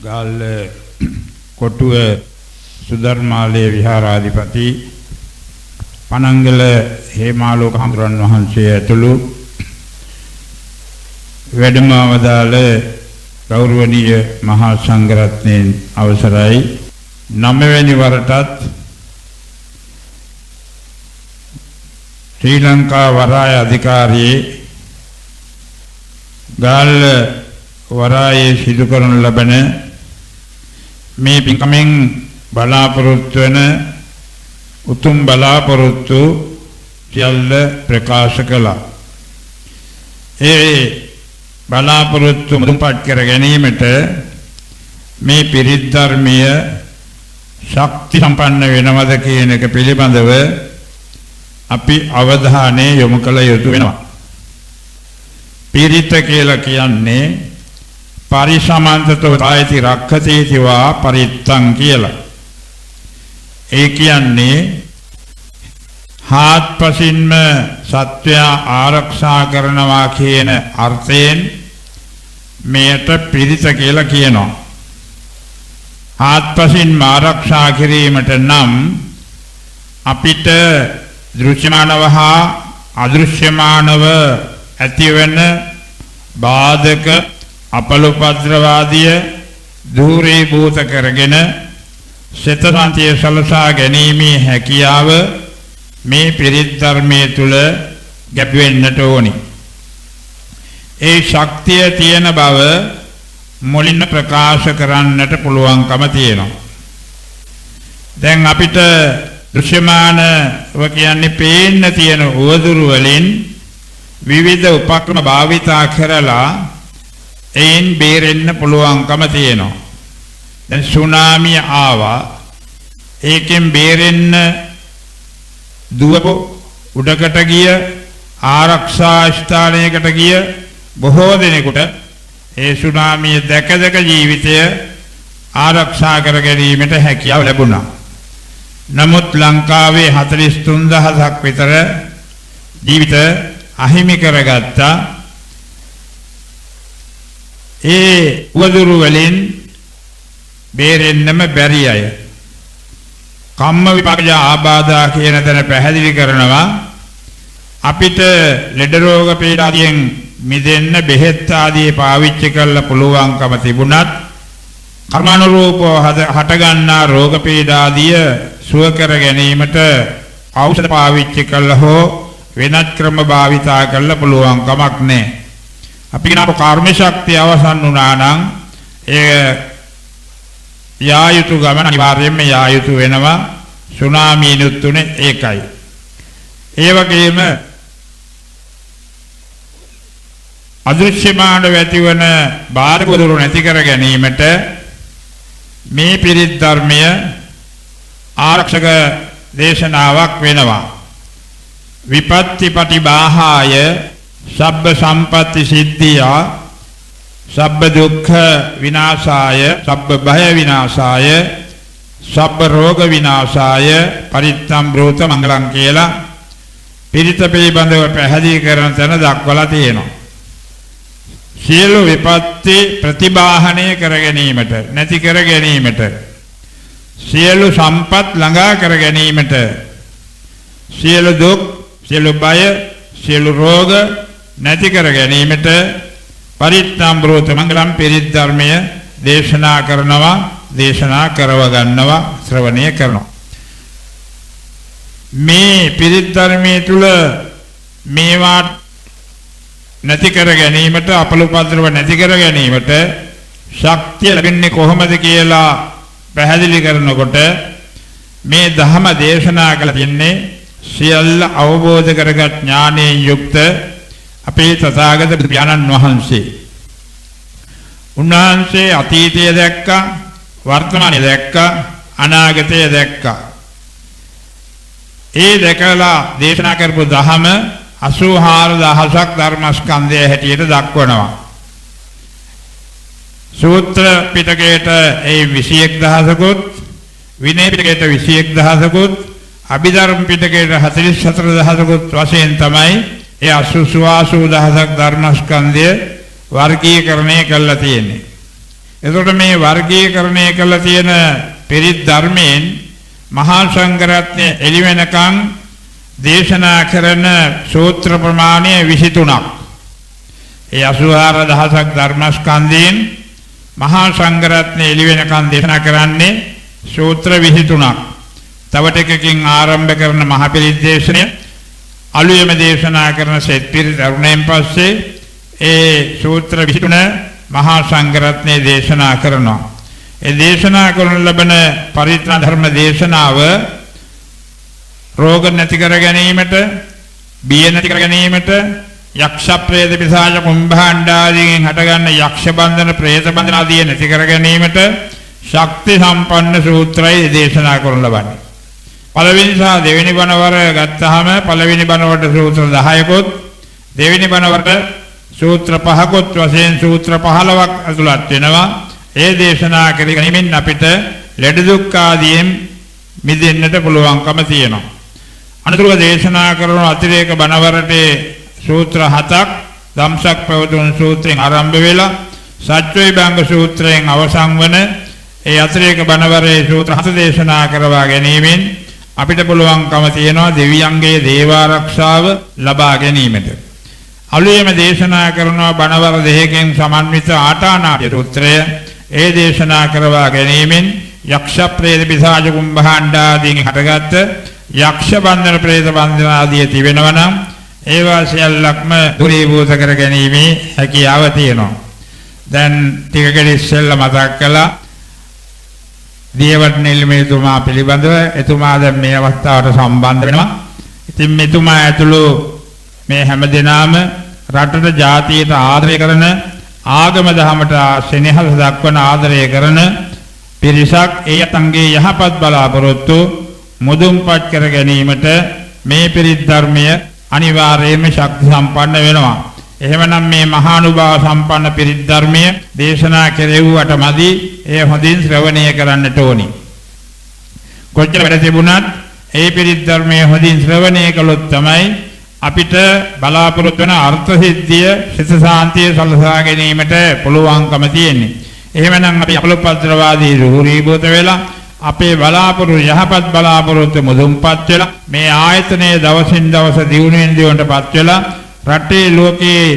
ගාල්ල කොටුව සුධර්මාලයේ විහාරාධිපති පනංගල හේමාලෝක හඳුරන් වහන්සේ ඇතුළු වැඩම අවදාළ ගෞරවනීය මහා සංඝරත්නයන් අවසරයි. 9 වෙනි වරටත් ශ්‍රී ලංකා වරාය අධිකාරියේ ගාල්ල වරායේ සිදු කරනු ලබන මේ පින්කමෙන් බලාපොරොත්තු වන උතුම් බලාපොරොත්තු සියල්ල ප්‍රකාශ කළා. ඒ බලාපොරොත්තු මුදුන්පත් කර ගැනීමට මේ පිරිත් ධර්මීය ශක්ති සම්පන්න වෙනවද කියන එක පිළිබඳව අපි අවධානය යොමු කළ යුතු වෙනවා. පිරිත කියලා කියන්නේ පරිසමන්තතෝ ආයති රක්ඛතේති වා පරිත්තං කියලා. ඒ කියන්නේ හාත්පසින්ම සත්වයා ආරක්ෂා කරනවා කියන අර්ථයෙන් මෙයට පිරිත කියලා කියනවා. හාත්පසින්ම ආරක්ෂා කිරීමට නම් අපිට දෘශ්‍යමානව හා අදෘශ්‍යමානව ඇතිවන බාධක අපලෝපද්‍රවාදිය ධූරීභූත කරගෙන සතසන්තිය සලසා ගැනීමේ හැකියාව මේ පිරිත් ධර්මයේ තුල ගැබ්වෙන්නට ඕනි. ඒ ශක්තිය තියෙන බව මුලින්ම ප්‍රකාශ කරන්නට පුළුවන්කම තියෙනවා. දැන් අපිට දෘශ්‍යමානව කියන්නේ පේන්න තියෙන උවදුරු වලින් විවිධ උපක්‍රම භාවිතා කරලා එයින් බේරෙන්න පුළුවන්කම තියෙනවා. දැන් සුනාමිය ආවා. ඒකෙන් බේරෙන්න දුවපු උඩකට ගිය ආරක්ෂා ස්ථානයකට ගිය බොහෝ දෙනෙකුට ඒ සුනාමිය දැක ජීවිතය ආරක්ෂා කර ගැනීමට හැකියාව ලැබුණා. නමුත් ලංකාවේ 43000ක් විතර ජීවිත අහිමි කරගත්තා. ඒ උවදුරු වලින් බේරෙන්නම බැරි අය කම්ම විපාකජ ආබාධා කියන තැන පැහැදිලි කරනවා. අපිට ලෙඩ රෝග පීඩාදියෙන් මිදෙන්න බෙහෙත් ආදී පාවිච්චි කරලා පුළුවන්කම තිබුණත් කර්මානුරූපව හටගන්නා රෝග පීඩාදිය සුව කර ගැනීමට ඖෂධ පාවිච්චි කළා හෝ වෙනත් ක්‍රම භාවිතා කරලා පුළුවන් කමක් නැහැ. අපි කියන කර්ම ශක්තිය අවසන් වුණා නම් ඒ යායුතු ගමන අනිවාර්යයෙන්ම යායුතු වෙනවා. සුනාමියනුත් තුනේ ඒකයි. ඒ වගේම අදෘශ්‍යමාන වැතිවන බාධක දුරු නැති කර ගැනීමට මේ පිරිත් ධර්මය ආරක්ෂක දේශනාවක් වෙනවා. විපත්ති පටිබාහාය සබ්බ සම්පatti සිද්ධියා සබ්බ දුක්ඛ විනාශාය සබ්බ භය විනාශාය සබ්බ රෝග විනාශාය පරිත්තම් බ්‍රූත මංගලං කියලා පිරිත පිළිබඳව පැහැදිලි කරන තැන දක්වලා තියෙනවා. සියලු විපත්ති ප්‍රතිබාහනය කර ගැනීමට නැති කර ගැනීමට සියලු සම්පත් ළඟා කර ගැනීමට සියලු දුක් සියලු බය සියලු රෝග නැති කර ගැනීමට පරිත්තම් බ්‍රූත මංගලම් පිරිත් ධර්මය දේශනා කරනවා. දේශනා කරව ගන්නවා ශ්‍රවණය කරනවා. මේ පිරිත් ධර්මයේ තුල මේවා නැති කර ගැනීමට අපලෝපද්‍රව නැති කර ගැනීමට ශක්තිය ලැබෙන්නේ කොහොමද කියලා පැහැදිලි කරනකොට මේ ධර්ම දේශනා කළ තින්නේ සියල්ල අවබෝධ කරගත් ඥානයෙන් යුක්ත අපේ තථාගත බුදුරජාණන් වහන්සේ. උන්වහන්සේ අතීතය දැක්කා, වර්තමානය දැක්කා, අනාගතය දැක්කා. ඒ දැකලා දේශනා කරපු ධහම 84000ක් ධර්මස්කන්ධය හැටියට දක්වනවා. සූත්‍ර පිටකයට ඒ 21000කුත්, විනය පිටකයට 21000කුත්, අභිධර්ම පිටකයට 44000කුත් වශයෙන් තමයි ඒ 84000ක් ධර්මස්කන්ධය වර්ගීකරණය කරලා තියෙන්නේ. එතකොට මේ වර්ගීකරණය කළ තියෙන පිරිත් ධර්මයෙන් මහා සංඝරත්නය එළි වෙනකන් දේශනා කරන සූත්‍ර ප්‍රමාණය 23ක්. ඒ 84000ක් ධර්මස්කන්ධයෙන් මහා සංඝරත්නය එළි වෙනකන් දේශනා කරන්නේ සූත්‍ර 23ක්. තව ටිකකින් ආරම්භ කරන මහ පිරිත් දේශනය අලුයම දේශනා කරන සෙත් පිරිත් අරුණෙන් පස්සේ ඒ සූත්‍ර 23 මහා සංඝරත්නය දේශනා කරනවා. ඒ දේශනා කරන ලබන පරිත්‍රාණ ධර්ම දේශනාව රෝග නැති කර ගැනීමට, බිය නැති කර ගැනීමට, යක්ෂ ප්‍රේත පිසාච කුම්භාණ්ඩාදීන් හටගන්න යක්ෂ බන්ධන, ප්‍රේත බන්ධන ආදී නැති කර ගැනීමට ශක්ති සම්පන්න සූත්‍රයි දේශනා කරන ලබන්නේ. පළවෙනි සහ දෙවෙනි බණවර ගත්තාම පළවෙනි බණවරට සූත්‍ර 10කුත්, දෙවෙනි බණවරට සූත්‍ර 5කුත් වශයෙන් සූත්‍ර 15ක් අතුලත් වෙනවා. ඒ දේශනා කරගනිමින් අපිට ලෙඩ දුක් ආදීන් මිදෙන්නට පුළුවන්කම තියෙනවා. අනතුරුව දේශනා කරන අතිරේක බණවරට සූත්‍ර 7ක් ධම්සක් ප්‍රවතුන් සූත්‍රයෙන් ආරම්භ වෙලා සත්‍යවිභංග සූත්‍රයෙන් අවසන් වන ඒ අතිරේක බණවරේ සූත්‍ර 7 දේශනා කරවා ගැනීමෙන් අපිට පුළුවන්කම තියෙනවා දෙවියන්ගේ දේවාරක්ෂාව ලබා ගැනීමට. අලුයම දේශනා කරන බණවර දෙකකින් සමන්විත ආටානාටි සූත්‍රය ඒ දේශනා කරවා ගැනීමෙන් යක්ෂ ප්‍රේත පිසාච කුම්භාණ්ඩාදීන් හටගත් යක්ෂ බන්ධන, ප්‍රේත බන්ධන ආදී තිබෙනවා නම් ඒවා සියල්ලක්ම දුරීභූත කර ගැනීමේ හැකියාව තියෙනවා. දැන් ටිකකට ඉස්සෙල්ලා මතක් කළා දියවඩන නිලමේතුමා පිළිබඳව. එතුමා දැන් මේ අවස්ථාවට සම්බන්ධ වෙනවා. ඉතින් මෙතුමා ඇතුළු මේ හැම දෙනාම රටට ජාතියට ආදරය කරන, ආගම දහමට සෙනෙහස දක්වන, ආදරය කරන පිරිසක්. ඒ අතන්ගේ යහපත් බලාපොරොත්තු මුදුන්පත් කර ගැනීමට මේ පිරිත් ධර්මය අනිවාර්යයෙන්ම ශක්ති සම්පන්න වෙනවා. එහෙමනම් මේ මහානුභාව සම්පන්න පිරිත් ධර්මය දේශනා කෙරෙව්වට මදි. එය හොඳින් ශ්‍රවණය කරන්නට ඕනි. කොච්චර වැඩ තිබුණත් ඒ පිරිත් ධර්මය හොඳින් ශ්‍රවණය කළොත් තමයි අපිට බලාපොරොත්තු වෙන අර්ථ සිද්ධිය, සිත සාන්තිය සලසා ගැනීමට පුළුවන්කම තියෙන්නේ. එහෙමනම් අපි අපලපත්‍රවාදී රුහුරීභූත වෙලා අපේ බලාපොරොත්තු යහපත් බලාපොරොත්තු මුදුන්පත් වෙලා මේ ආයතනයේ දවසින් දවස දියුණුවෙන් දියුණුවටපත් වෙලා රටේ ලෝකයේ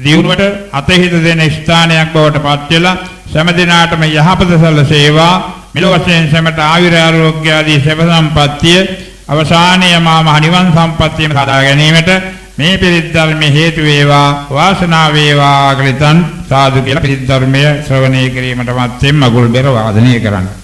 දියුණුවට අතහිත දෙන ස්ථානයක් බවට පත් වෙලා සෑම දිනාටම යහපත සැලසේවා. මෙලොව වශයෙන් සෑමට ආයුර ආරෝග්‍ය ආදී සැප සම්පත්තිය අවසානයේ මහ නිවන් සම්පත්තියම සාදා ගැනීමට මේ පිරිත් ධර්මයේ හේතු වේවා, වාසනාව වේවා කියලා සාදු කියලා පිරිත් ධර්මය ශ්‍රවණය කිරීමට මත්තෙන් මගුල් බෙර වාදනය කරන්න.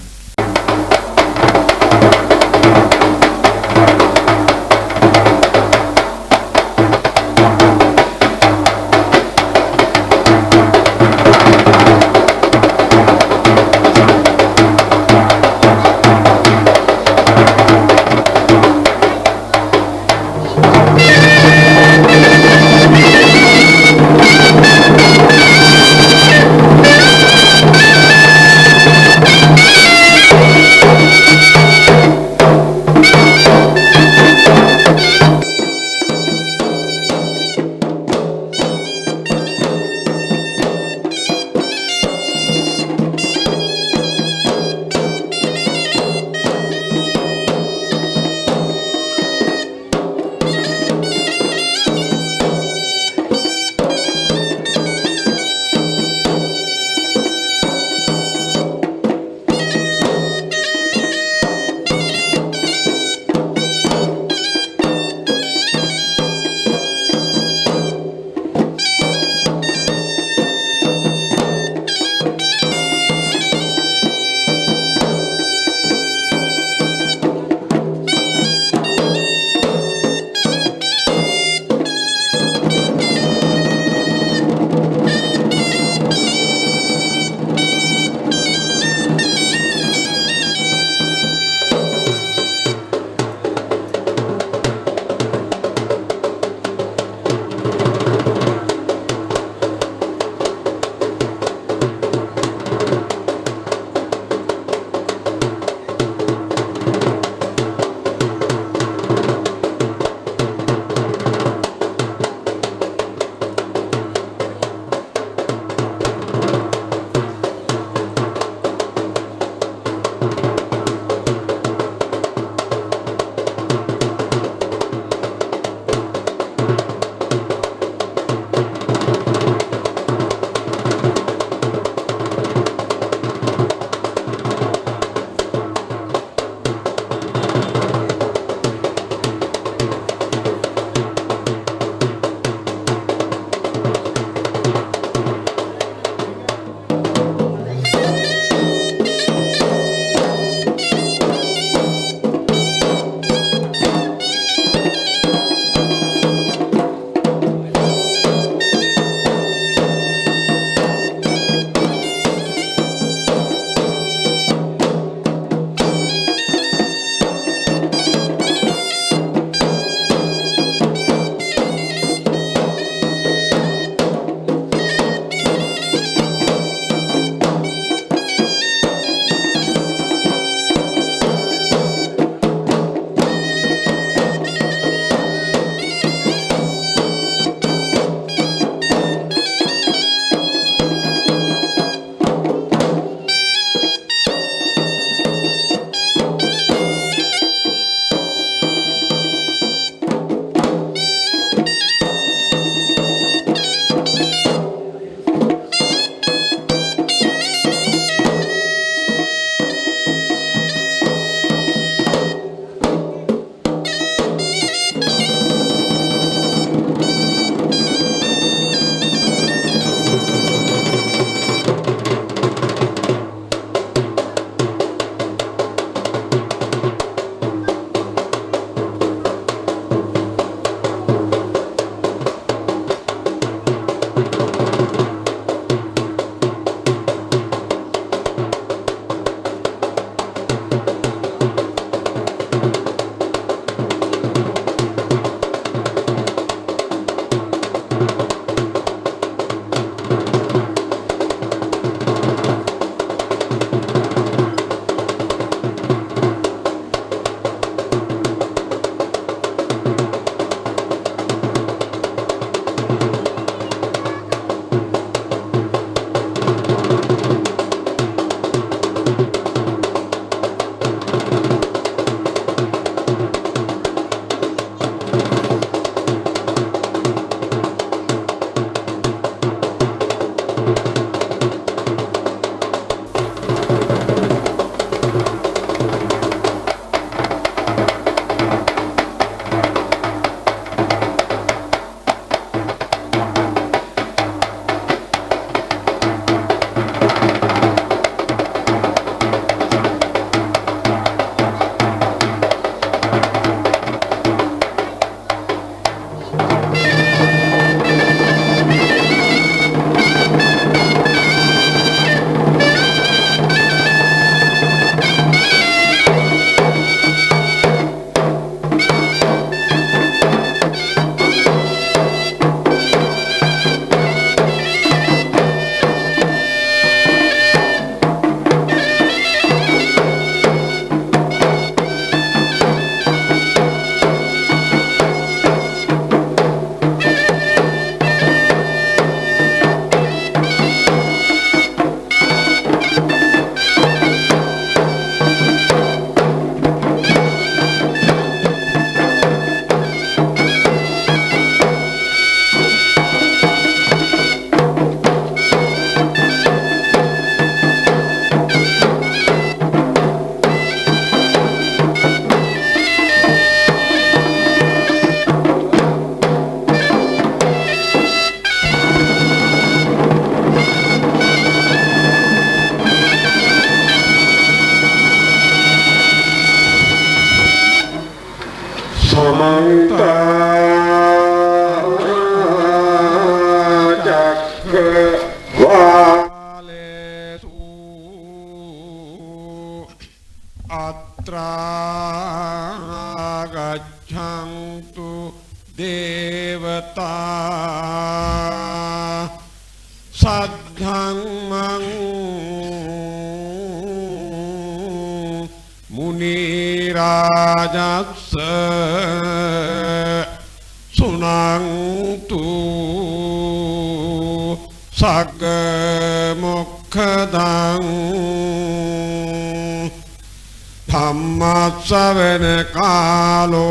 ධම්මස්සවන කාලෝ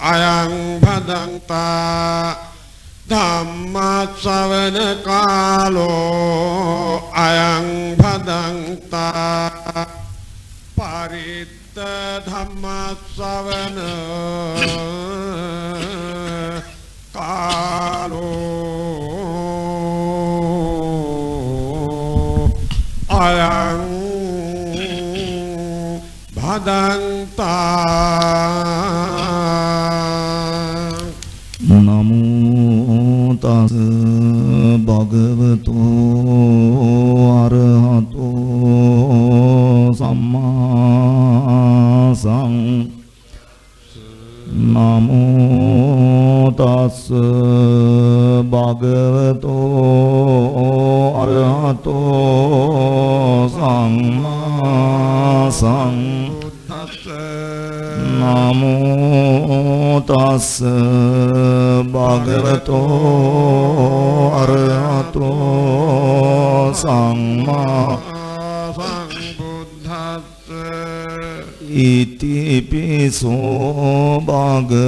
අයං භදන්තා ධම්මස්සවන කාලෝ අයං භදන්තා පරිත්ත ධම්මස්සවන කාලෝ අයං නමෝ තස් භගවතු අරහතෝ සම්මා නමෝ තස් භගවතු අරහතෝ සම්මා නමෝ තස් භගවතෝ අරහතෝ සම්මා සම්බුද්දස්ස ඉතිපිසෝ භගවා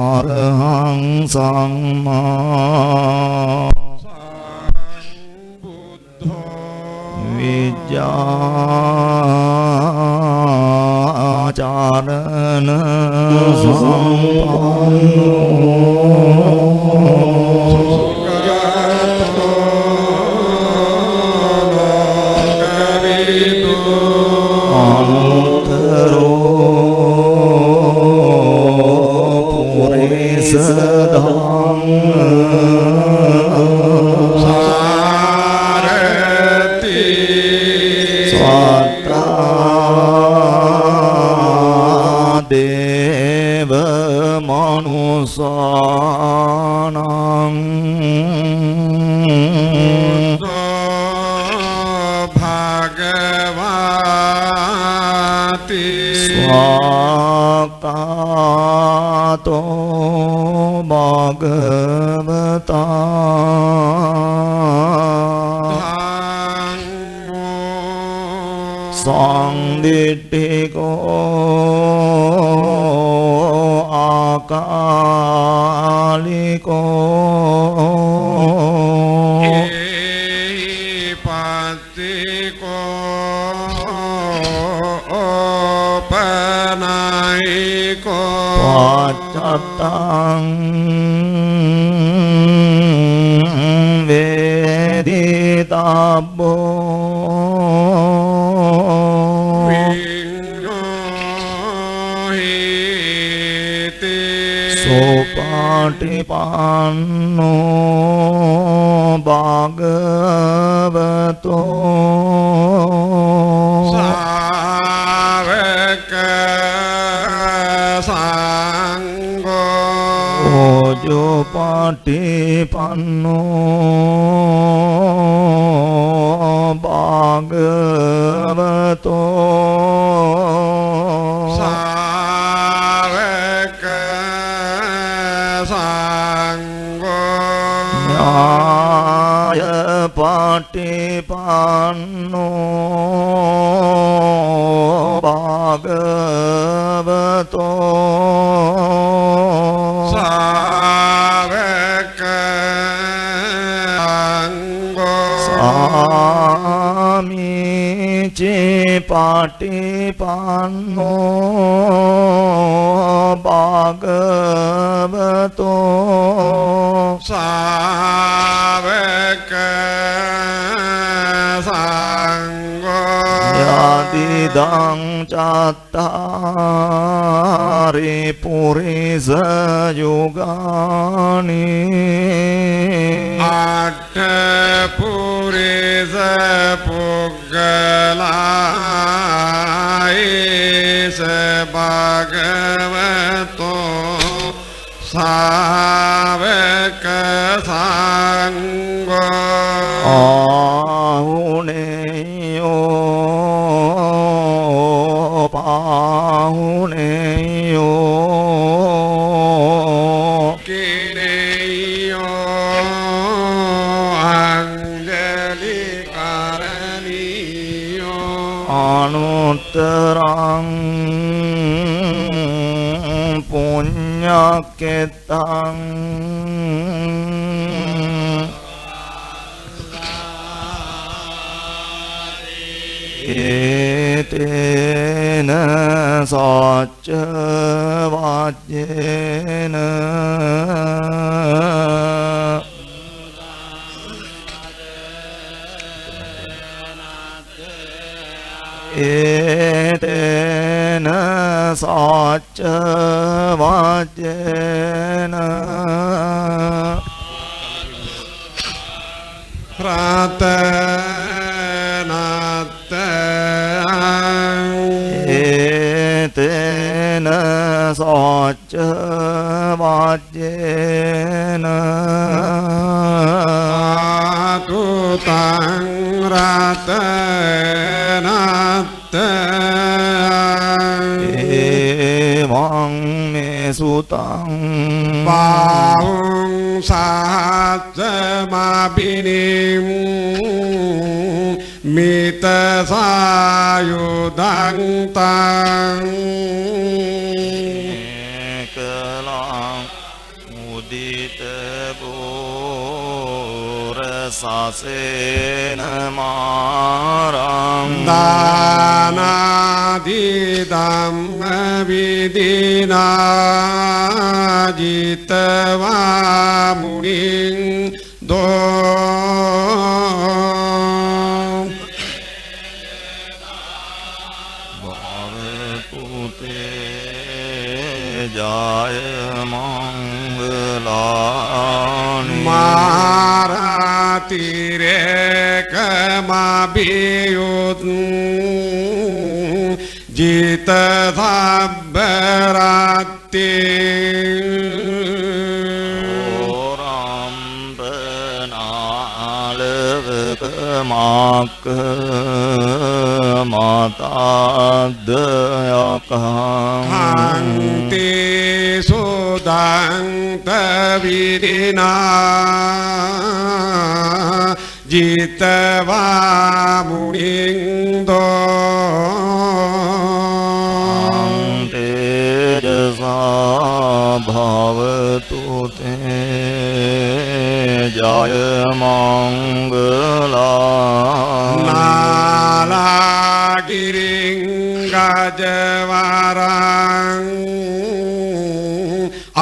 අරහං සම්මා විජ්ජාචරණ දේව මනුසානං භගවති ස්වාක්ඛාතෝ භගවතා සංදිට්ඨිකෝ ආකාලිකෝ පත්තිකෝ ඕපනයිකෝ පච්චත්තං වේදිතබ්බෝ සෝපාටිපන්නෝ භගවතෝ සාවක සංඝෝ ඕජෝපාටිපන්නෝ භගවතෝ පාටිපන්නෝ භගවතෝ සාවක සාමිචි පාටිපන්නෝ භගවතෝ සාවක සංඝෝ යදිදං චත්තාරි පුරිස යුගානි අට පුරිස පුග්ගලායිස භගවතෝ සාවක සංඝෝ ආහුනේයෝ පාහුනේයෝ කිනේයෝ අංජලි කරණීයෝ අනුත්තරං පුඤ්ඤක්කෙතං ඒතේන සච්ච වාජ්ජේන ඒතේන සච්ච වාජ්ජේන ඒතේන සච්ච වාජ්ජේන තුතං රතනත්ත එවං මේ සුතං බාහුං සහත්සමබිනිම් මිත සායුධං තං කලං මුදිත බෝර සසේන මාරං දානාදි ධම්ම විදිනා ජිතවා මුනිං දෝ භවතුතේ ජාය මංගලානි මාරතිරේකමබියුත් ජිත සබ්බරත්ති ඕරම්බනාලවක මාක්ක මාතාද්දයකං හන්ති සුදන්ත විරිනා ජිතවා මුනිං තේජසා භවතු තේ ජය මංගලා නාලාගිරිං ගජවරං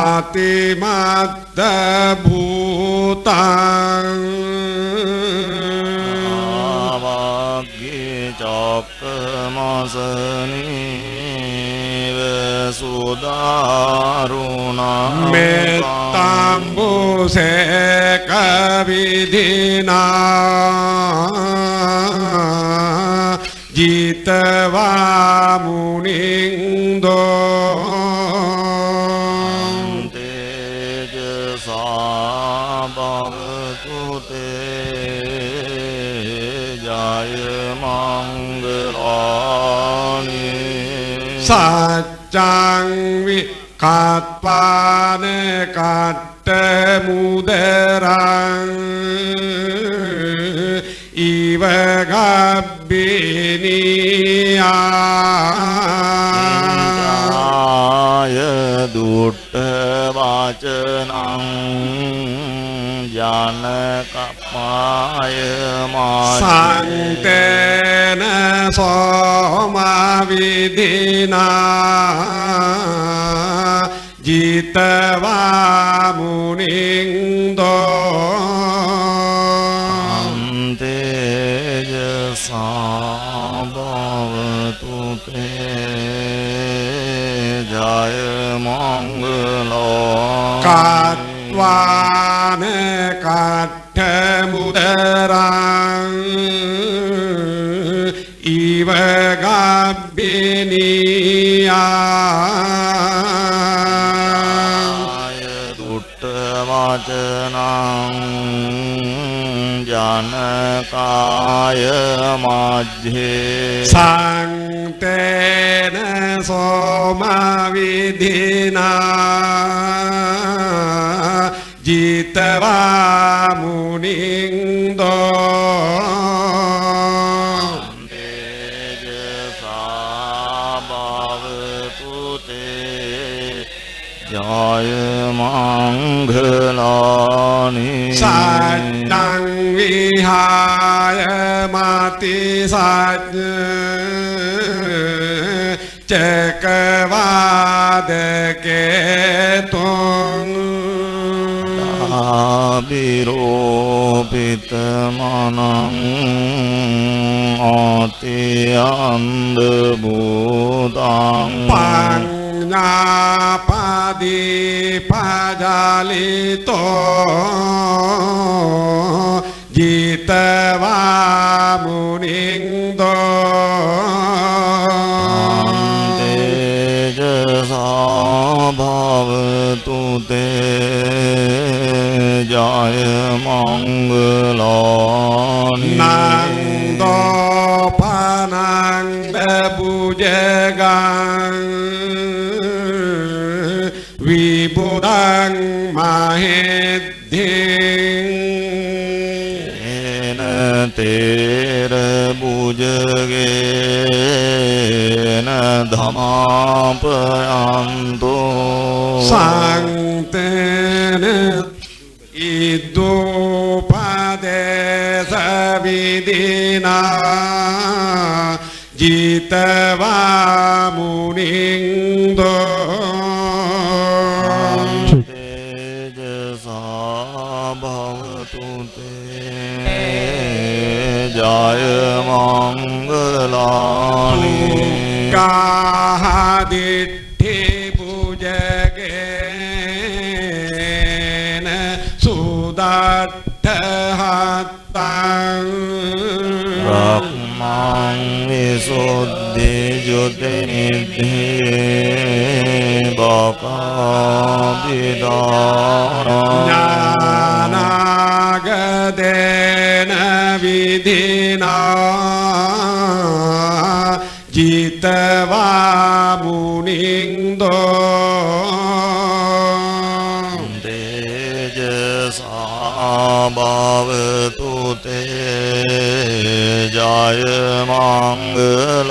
අතිමත්ත භූතං ආවග්ගේ චක්කමසනීව සුදාරුණා මෙත්තම්බුසේක විදිනා ජිතවා මුනිං දෝ තේජසා භවතු තේ ජය මංගලානි සච්ඡං විකප්පාන කට්ට මුදරං ඉව ගබ්බිනියා දුට්ට වචනං ජනකපාය සංතේන සෝම විදිනා ජිතවා මුනිං දෝ තේජසා භවතු තේ वाचनं जनकाय मध्ये सांतेन सोमविधिना जितवा मुनिंदो जय मंगलानि सादं विहाय माति साज चकवाद के तुम विरोपित मनं अति अंधभूतां पादी पाजालितो जीतवा मुनिंदो तेजसा भवतु ते जय मंगलानि नंदो पनंद बुजगां विबुधं महेद्धिं तेर बुजगेन धमापयन्तो सांतेन इदुपदेश विधिना जितवा मुनिंदो तेजसा भवतु ते जय मंगलानि गादिठ्ठि भुजगेन सुदट्ठहत्तं रक्मं विशुद्धिजुतिनिधि ज्ञानागदेन विधिना जितवा मुनिंदो तेजसा भवतु ते जय मंगलानि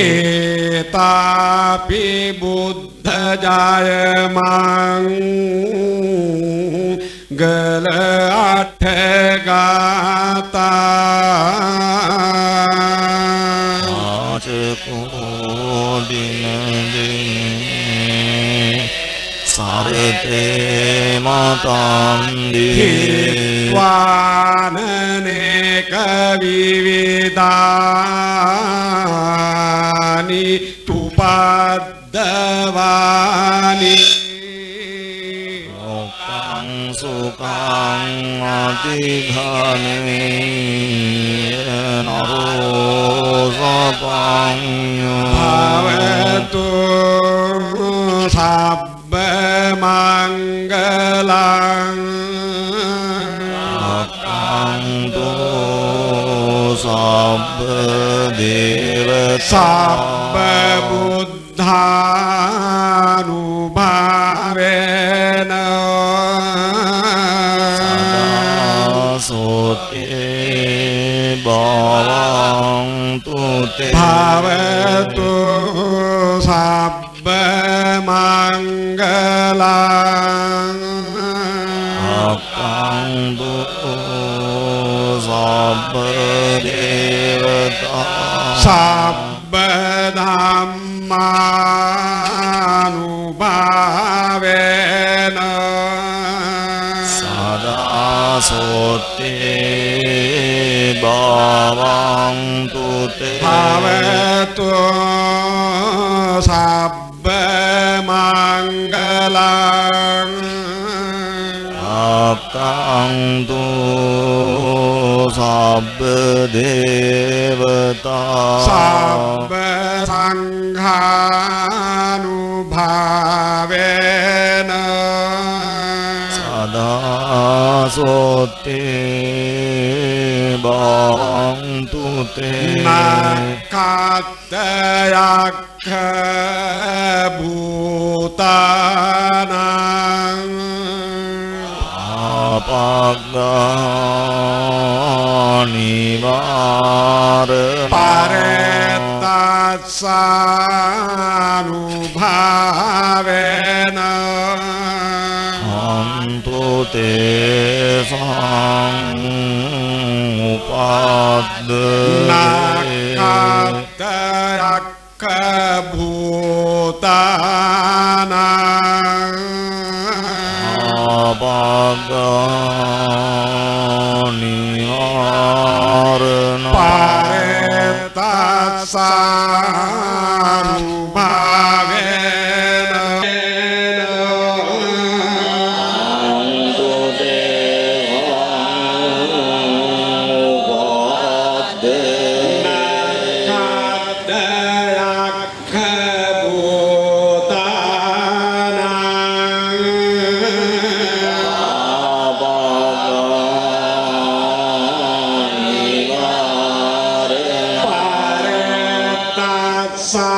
एतापि बुद्ध जय मंगल आठ गाता पाँच को दिन सारते मातांदी वानने कविविदानि तुपाद्दवानि लोकं सुखं अतिघने नरोसपान्यो भवतु मङ्गलं अकान्तो सब्बदेवता सब्बबुद्धानुभावेन सोते भवन्तु ते भवतु सब्बमङ्गलं अकान्तो सब्बदेवता सब्बधम्मानुभावेन सदा सोते भवन्तु ते भवतु सब्बमङ्गलं अकान्तो सब्बदेवता सब्बसङ्घानुभावेन บังตุเต นาคาตยักขบูตานัง อาปักกานิวารณ ปาเรตัสสานุภาเวนะ อันตุเตสังอุปัฏเด นาคาตยักขบูตานัง อาปักกานิวารณ ปาเรตัสสานุภาเวนะ อันตุเตสังอุปัฏเด นาคาตยักขบูตานัง อาปักกานิวารณ ปาเรตัสสา